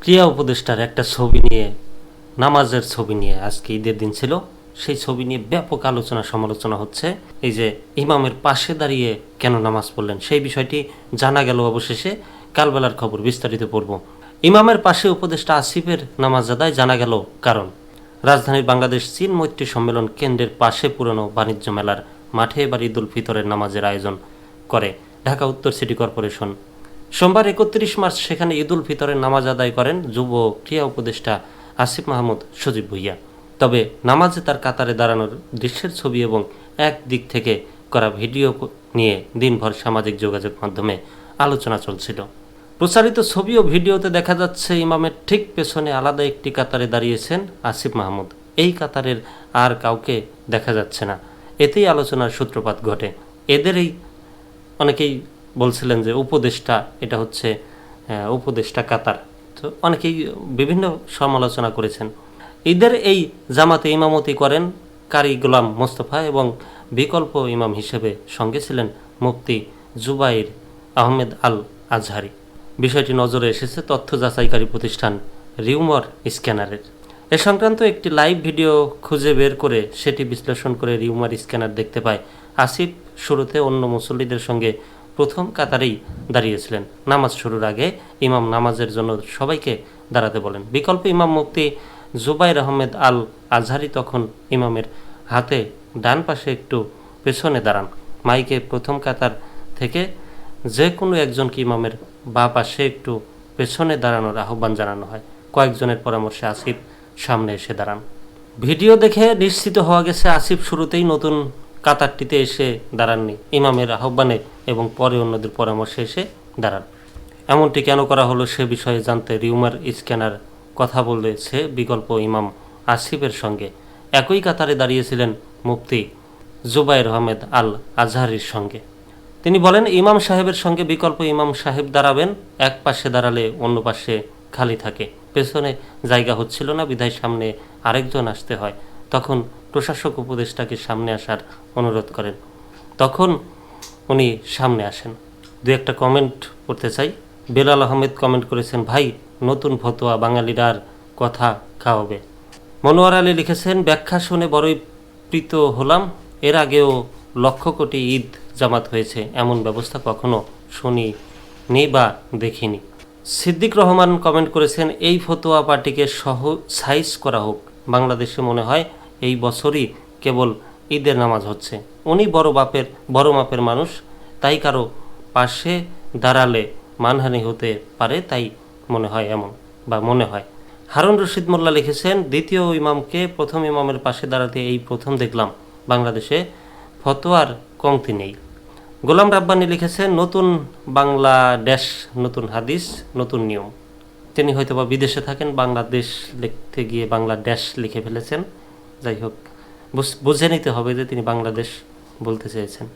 ক্রিয়া উপদেষ্টার একটা ছবি নিয়ে, নামাজের ছবি নিয়ে, আজকে ঈদের দিন ছিল, সেই ছবি নিয়ে ব্যাপক আলোচনা সমালোচনা হচ্ছে। এই যে ইমামের পাশে দাঁড়িয়ে কেন নামাজ পড়লেন সেই বিষয়টি জানা গেল অবশেষে। কালবেলার খবর বিস্তারিত পড়ব। ইমামের পাশে উপদেষ্টা আসিফের নামাজ আদায় জানা গেল কারণ। রাজধানীর বাংলাদেশ চীন মৈত্রী সম্মেলন কেন্দ্রের পাশে পুরনো বাণিজ্য মেলার মাঠে এবার ঈদুল ফিতরের নামাজের আয়োজন করে ঢাকা উত্তর সিটি কর্পোরেশন। সোমবার 31 মার্চ সেখানে ঈদুল ফিতরের নামাজ আদায় করেন যুব ক্রিয়া উপদেষ্টা আসিফ মাহমুদ সজীব ভুইয়া। তবে নামাজে তার কাতারে দাঁড়ানোর দৃশ্যের ছবি এবং এক দিক থেকে করা ভিডিও নিয়ে দিনভর সামাজিক যোগাযোগ মাধ্যমে আলোচনা চলছিল। প্রচারিত ছবি ও ভিডিওতে দেখা যাচ্ছে ইমামের ঠিক পেছনে আলাদা একটি কাতারে দাঁড়িয়েছেন আসিফ মাহমুদ। এই কাতারের আর কাউকে দেখা যাচ্ছে না। এতেই আলোচনার সূত্রপাত ঘটে। এদেরই অনেকেই বলছিলেন যে উপদেষ্টা, এটা হচ্ছে উপদেষ্টা কাতার। তো অনেকেই বিভিন্ন সমালোচনা করেছেন। ঈদের এই জামাতে ইমামতি করেন কারি গোলাম মোস্তফা এবং বিকল্প ইমাম হিসেবে সঙ্গে ছিলেন মুফতি জুবাইর আহমেদ আল আজহারি। বিষয়টি নজরে এসেছে তথ্য যাচাইকারী প্রতিষ্ঠান রিউমার স্ক্যানারের। এ সংক্রান্ত একটি লাইভ ভিডিও খুঁজে বের করে সেটি বিশ্লেষণ করে রিউমার স্ক্যানার দেখতে পায় আসিফ শুরুতে অন্য মুসল্লিদের সঙ্গে প্রথম কাতারেই দাঁড়িয়েছিলেন। নামাজ শুরুর আগে ইমাম নামাজের জন্য সবাইকে দাঁড়াতে বলেন। বিকল্প ইমাম মুফতি জুবাইর আহমেদ আল আজহারি তখন ইমামের হাতে ডান পাশে একটু পেছনে দাঁড়ান। মাইকে প্রথম কাতার থেকে যে কোনো একজনকে ইমামের বাঁ পাশে একটু পেছনে দাঁড়ানোর আহ্বান জানানো হয়। কয়েকজনের পরামর্শে আসিফ সামনে এসে দাঁড়ান। ভিডিও দেখে নিশ্চিত হওয়া গেছে আসিফ শুরুতেই নতুন কাতারটিতে এসে দাঁড়াননি, ইমামের আহ্বানে এবং পরে অন্যদের পরামর্শে এসে দাঁড়ান। এমনটি কেন করা হলো সে বিষয়ে জানতে রিউমার স্ক্যানার কথা বলেছে বিকল্প ইমাম আসিফের সঙ্গে একই কাতারে দাঁড়িয়েছিলেন মুফতি জুবাইর আহমেদ আল আজহারির সঙ্গে। তিনি বলেন, ইমাম সাহেবের সঙ্গে বিকল্প ইমাম সাহেব দাঁড়াবেন। এক পাশে দাঁড়ালে অন্য পাশে খালি থাকে, পেছনে জায়গা হচ্ছিল না, বিধায় সামনে আরেকজন আসতে হয়। তখন প্রশাসক উপদেষ্টাকে সামনে আসার অনুরোধ করেন, তখন উনি সামনে আসেন। দু একটা কমেন্ট পড়তে চাই। বেলাল আহমেদ কমেন্ট করেছেন, ভাই নতুন ফতোয়া, বাঙালিরা আর কথা খাওয়াবে। মনোয়ার আলী লিখেছেন, ব্যাখ্যা শুনে বড়ই প্রীত হলাম। এর আগেও লক্ষ কোটি ঈদ জামাত হয়েছে, এমন ব্যবস্থা কখনো শুনিনি বা দেখিনি। সিদ্দিক রহমান কমেন্ট করেছেন, এই ফতোয়া পার্টিকে সাইজ করা হোক। বাংলাদেশে মনে হয় এই বছরই কেবল ঈদের নামাজ হচ্ছে। উনি বড় মাপের মানুষ, তাই কারো পাশে দাঁড়ালে মানহানি হতে পারে, তাই মনে হয়। হারুন রশিদ মোল্লা লিখেছেন, দ্বিতীয় ইমামকে প্রথম ইমামের পাশে দাঁড়াতে এই প্রথম দেখলাম। বাংলাদেশে ফতোয়ার কমতি নেই। গোলাম রাব্বানি লিখেছেন, নতুন বাংলাদেশ, নতুন হাদিস, নতুন নিয়ম। তিনি হয়তোবা বিদেশে থাকেন, বাংলাদেশ লিখতে গিয়ে বাংলাদেশ লিখে ফেলেছেন। যাই হোক, বুঝে নিতে হবে যে তিনি বাংলাদেশ বলতে চেয়েছেন।